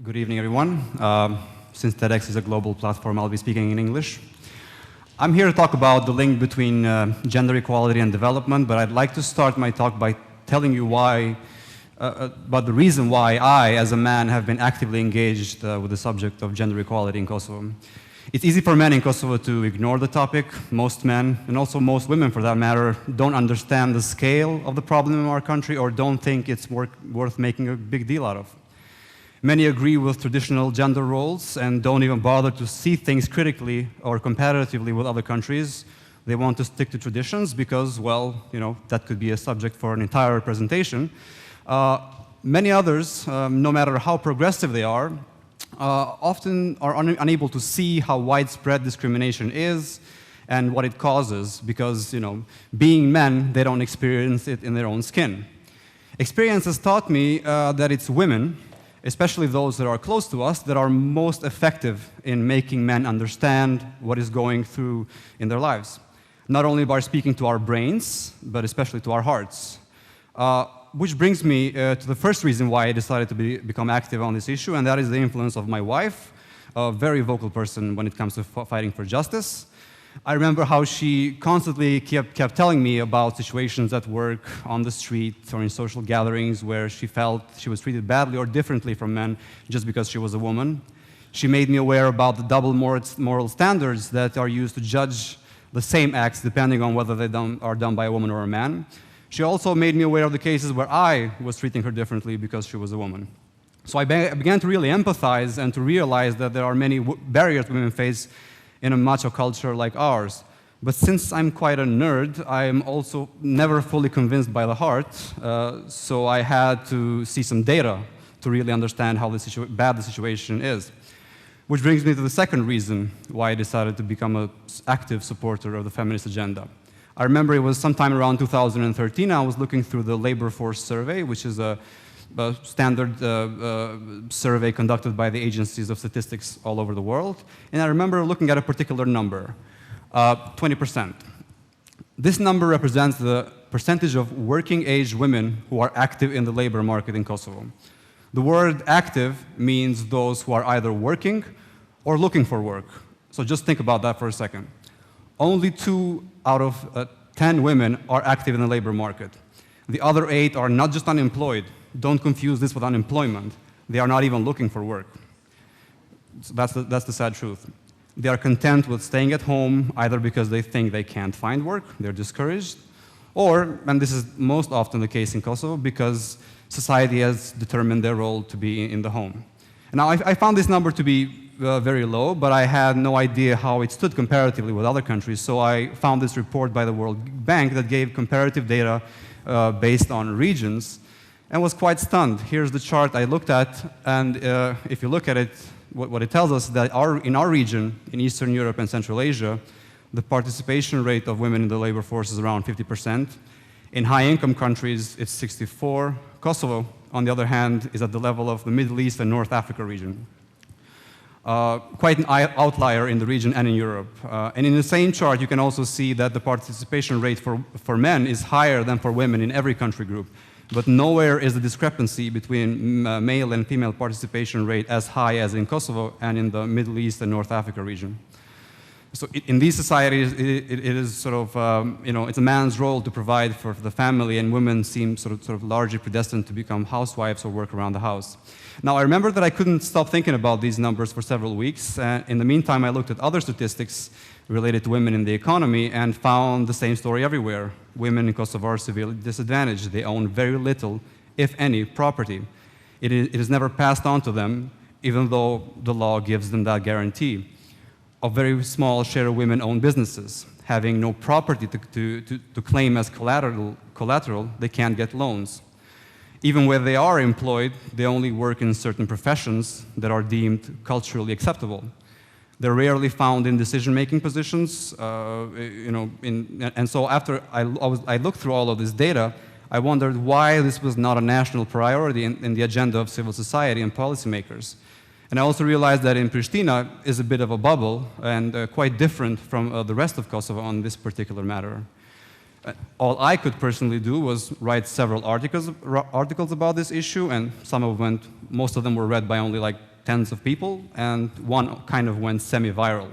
Good evening, everyone. Since TEDx is a global platform, I'll be speaking in English. I'm here to talk about the link between gender equality and development, but I'd like to start my talk by telling you why, about the reason why I, as a man, have been actively engaged with the subject of gender equality in Kosovo. It's easy for men in Kosovo to ignore the topic. Most men, and also most women for that matter, don't understand the scale of the problem in our country or don't think it's worth making a big deal out of. Many agree with traditional gender roles and don't even bother to see things critically or comparatively with other countries. They want to stick to traditions because, well, that could be a subject for an entire presentation. Many others, no matter how progressive they are, often are unable to see how widespread discrimination is and what it causes because, being men, they don't experience it in their own skin. Experience has taught me that it's women, especially those that are close to us, that are most effective in making men understand what is going through in their lives. Not only by speaking to our brains, but especially to our hearts. Which brings me to the first reason why I decided to become active on this issue, and that is the influence of my wife, a very vocal person when it comes to fighting for justice. I remember how she constantly kept telling me about situations at work, on the street, or in social gatherings where she felt she was treated badly or differently from men just because she was a woman. She made me aware about the double moral standards that are used to judge the same acts depending on whether they are done by a woman or a man. She also made me aware of the cases where I was treating her differently because she was a woman. So I began to really empathize and to realize that there are many barriers women face in a macho culture like ours. But since I'm quite a nerd, I'm also never fully convinced by the heart, so I had to see some data to really understand how bad the situation is. Which brings me to the second reason why I decided to become an active supporter of the feminist agenda. I remember it was sometime around 2013, I was looking through the labor force survey, which is a standard survey conducted by the agencies of statistics all over the world. And I remember looking at a particular number, 20%. This number represents the percentage of working-age women who are active in the labor market in Kosovo. The word active means those who are either working or looking for work. So just think about that for a second. Only 2 out of 10 women are active in the labor market. The other 8 are not just unemployed. Don't confuse this with unemployment. They are not even looking for work. So that's the sad truth. They are content with staying at home either because they think they can't find work, they're discouraged, or, and this is most often the case in Kosovo, because society has determined their role to be in the home. Now, I found this number to be very low, but I had no idea how it stood comparatively with other countries, so I found this report by the World Bank that gave comparative data based on regions, and was quite stunned. Here's the chart I looked at, and if you look at it, what it tells us is that in our region, in Eastern Europe and Central Asia, the participation rate of women in the labor force is around 50%. In high-income countries, it's 64%. Kosovo, on the other hand, is at the level of the Middle East and North Africa region. Quite an outlier in the region and in Europe. And in the same chart, you can also see that the participation rate for men is higher than for women in every country group. But nowhere is the discrepancy between male and female participation rate as high as in Kosovo and in the Middle East and North Africa region. So in these societies, it is sort of, it's a man's role to provide for the family, and women seem sort of largely predestined to become housewives or work around the house. Now, I remember that I couldn't stop thinking about these numbers for several weeks. In the meantime, I looked at other statistics related to women in the economy and found the same story everywhere. Women in Kosovo are severely disadvantaged. They own very little, if any, property. It is never passed on to them, even though the law gives them that guarantee. A very small share of women own businesses. Having no property to claim as collateral, they can't get loans. Even where they are employed, they only work in certain professions that are deemed culturally acceptable. They're rarely found in decision-making positions, and so after I looked through all of this data, I wondered why this was not a national priority in the agenda of civil society and policymakers. And I also realized that in Prishtina is a bit of a bubble and quite different from the rest of Kosovo on this particular matter. All I could personally do was write several articles about this issue, and most of them were read by only like tens of people, and one kind of went semi-viral.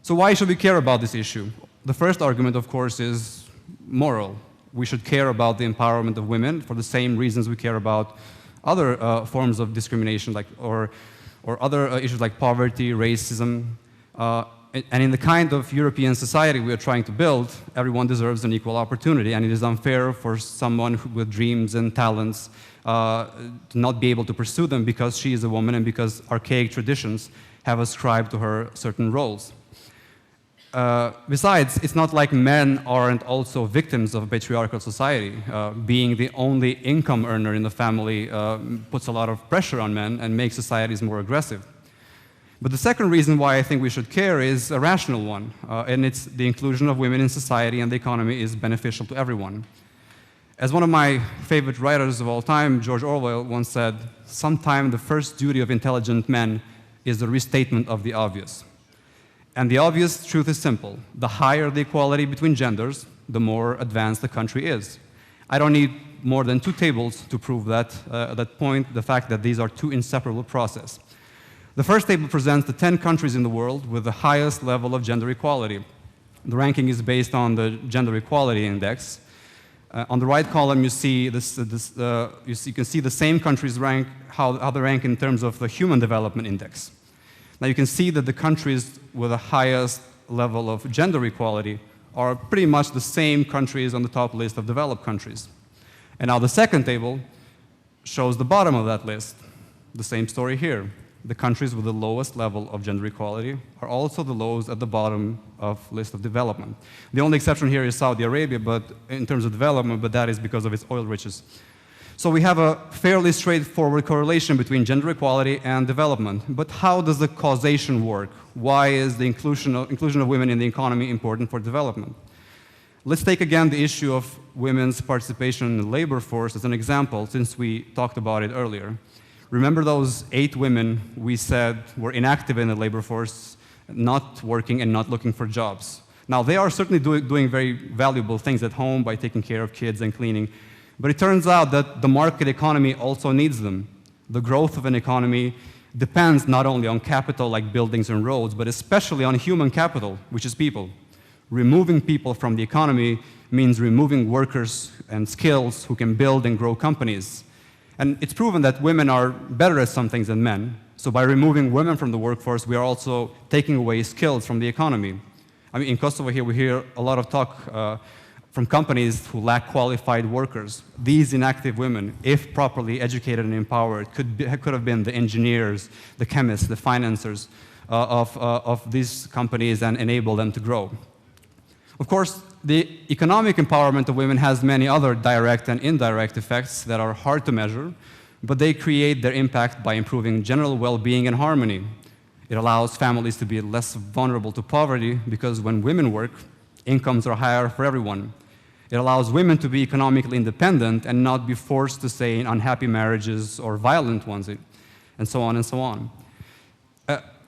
So why should we care about this issue? The first argument, of course, is moral. We should care about the empowerment of women for the same reasons we care about other forms of discrimination, or other issues like poverty, racism. And in the kind of European society we are trying to build, everyone deserves an equal opportunity, and it is unfair for someone with dreams and talents to not be able to pursue them because she is a woman and because archaic traditions have ascribed to her certain roles. Besides, it's not like men aren't also victims of a patriarchal society. Being the only income earner in the family puts a lot of pressure on men and makes societies more aggressive. But the second reason why I think we should care is a rational one, and it's the inclusion of women in society and the economy is beneficial to everyone. As one of my favorite writers of all time, George Orwell, once said, "Sometime the first duty of intelligent men is the restatement of the obvious." And the obvious truth is simple. The higher the equality between genders, the more advanced the country is. I don't need more than 2 tables to prove that point, the fact that these are 2 inseparable processes. The first table presents the 10 countries in the world with the highest level of gender equality. The ranking is based on the Gender Equality Index. On the right column, you see you can see the same countries rank, how they rank in terms of the Human Development Index. Now you can see that the countries with the highest level of gender equality are pretty much the same countries on the top list of developed countries. And now the second table shows the bottom of that list. The same story here. The countries with the lowest level of gender equality are also the lowest at the bottom of list of development. The only exception here is Saudi Arabia, but in terms of development, but that is because of its oil riches. So we have a fairly straightforward correlation between gender equality and development. But how does the causation work? Why is the inclusion of women in the economy important for development? Let's take again the issue of women's participation in the labor force as an example, since we talked about it earlier. Remember those 8 women we said were inactive in the labor force, not working and not looking for jobs. Now, they are certainly doing very valuable things at home by taking care of kids and cleaning, but it turns out that the market economy also needs them. The growth of an economy depends not only on capital like buildings and roads, but especially on human capital, which is people. Removing people from the economy means removing workers and skills who can build and grow companies. And it's proven that women are better at some things than men. So by removing women from the workforce, we are also taking away skills from the economy. I mean, in Kosovo here, we hear a lot of talk from companies who lack qualified workers. These inactive women, if properly educated and empowered, could have been the engineers, the chemists, the financiers of these companies and enable them to grow. Of course, the economic empowerment of women has many other direct and indirect effects that are hard to measure, but they create their impact by improving general well-being and harmony. It allows families to be less vulnerable to poverty because when women work, incomes are higher for everyone. It allows women to be economically independent and not be forced to stay in unhappy marriages or violent ones, and so on and so on.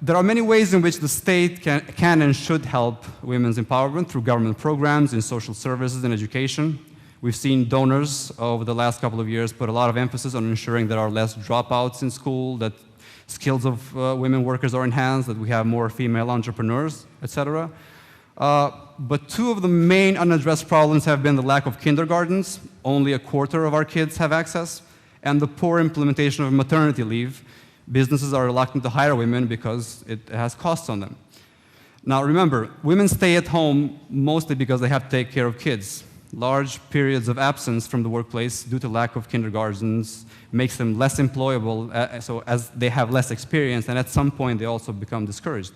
There are many ways in which the state can and should help women's empowerment through government programs in social services and education. We've seen donors over the last couple of years put a lot of emphasis on ensuring there are less dropouts in school, that skills of women workers are enhanced, that we have more female entrepreneurs, etc. But 2 of the main unaddressed problems have been the lack of kindergartens, only a quarter of our kids have access, and the poor implementation of maternity leave. Businesses are reluctant to hire women because it has costs on them. Now remember, women stay at home mostly because they have to take care of kids. Large periods of absence from the workplace due to lack of kindergartens makes them less employable, so as they have less experience, and at some point they also become discouraged.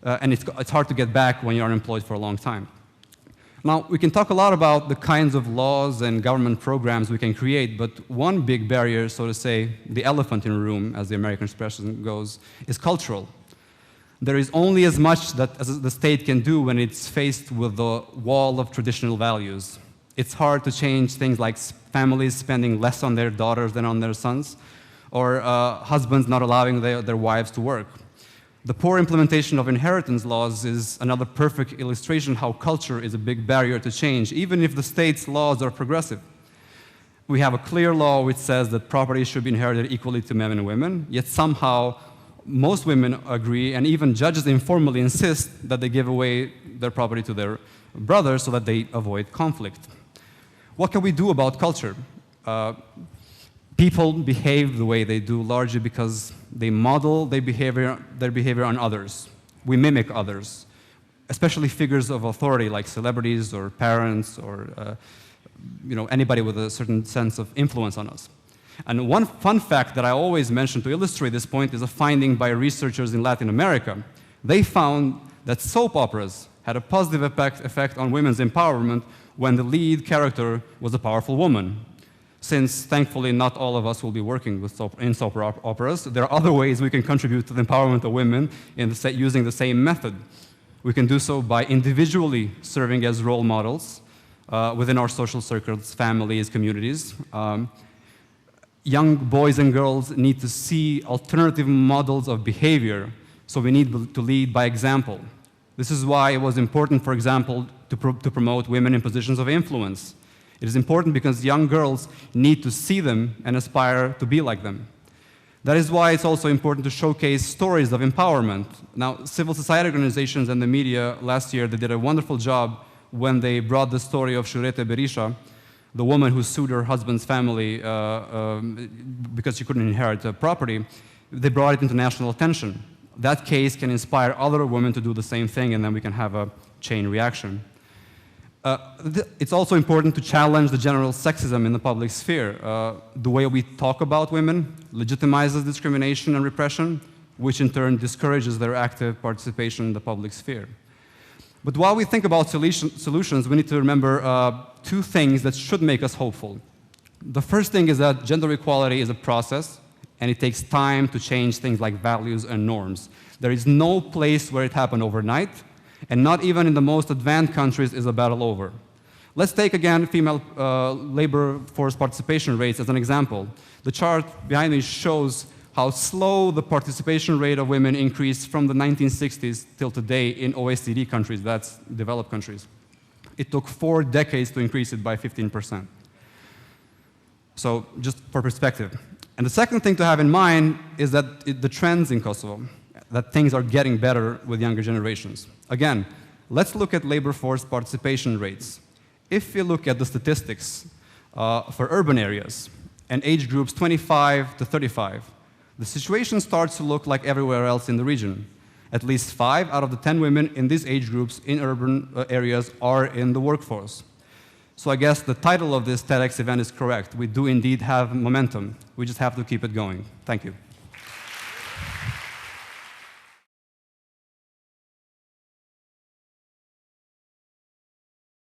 And it's hard to get back when you're unemployed for a long time. Now, we can talk a lot about the kinds of laws and government programs we can create, but one big barrier, so to say, the elephant in the room, as the American expression goes, is cultural. There is only as much that the state can do when it's faced with the wall of traditional values. It's hard to change things like families spending less on their daughters than on their sons, or husbands not allowing their wives to work. The poor implementation of inheritance laws is another perfect illustration how culture is a big barrier to change, even if the state's laws are progressive. We have a clear law which says that property should be inherited equally to men and women, yet somehow most women agree, and even judges informally insist that they give away their property to their brothers so that they avoid conflict. What can we do about culture? People behave the way they do largely because they model their behavior on others. We mimic others, especially figures of authority like celebrities or parents or anybody with a certain sense of influence on us. And one fun fact that I always mention to illustrate this point is a finding by researchers in Latin America. They found that soap operas had a positive effect on women's empowerment when the lead character was a powerful woman. Since, thankfully, not all of us will be working with in soap operas, there are other ways we can contribute to the empowerment of women using the same method. We can do so by individually serving as role models within our social circles, families, communities. Young boys and girls need to see alternative models of behavior, so we need to lead by example. This is why it was important, for example, to promote women in positions of influence. It is important because young girls need to see them and aspire to be like them. That is why it's also important to showcase stories of empowerment. Now, civil society organizations and the media last year, they did a wonderful job when they brought the story of Shurete Berisha, the woman who sued her husband's family because she couldn't inherit a property. They brought it into national attention. That case can inspire other women to do the same thing, and then we can have a chain reaction. It's also important to challenge the general sexism in the public sphere. The way we talk about women legitimizes discrimination and repression, which in turn discourages their active participation in the public sphere. But while we think about solutions, we need to remember two things that should make us hopeful. The first thing is that gender equality is a process, and it takes time to change things like values and norms. There is no place where it happened overnight, and not even in the most advanced countries is a battle over. Let's take again female labor force participation rates as an example. The chart behind me shows how slow the participation rate of women increased from the 1960s till today in OECD countries, that's developed countries. It took 4 decades to increase it by 15%. So just for perspective. And the second thing to have in mind is that the trends in Kosovo, that things are getting better with younger generations. Again, let's look at labor force participation rates. If you look at the statistics for urban areas and age groups 25 to 35, the situation starts to look like everywhere else in the region. At least 5 out of the 10 women in these age groups in urban areas are in the workforce. So I guess the title of this TEDx event is correct. We do indeed have momentum. We just have to keep it going. Thank you.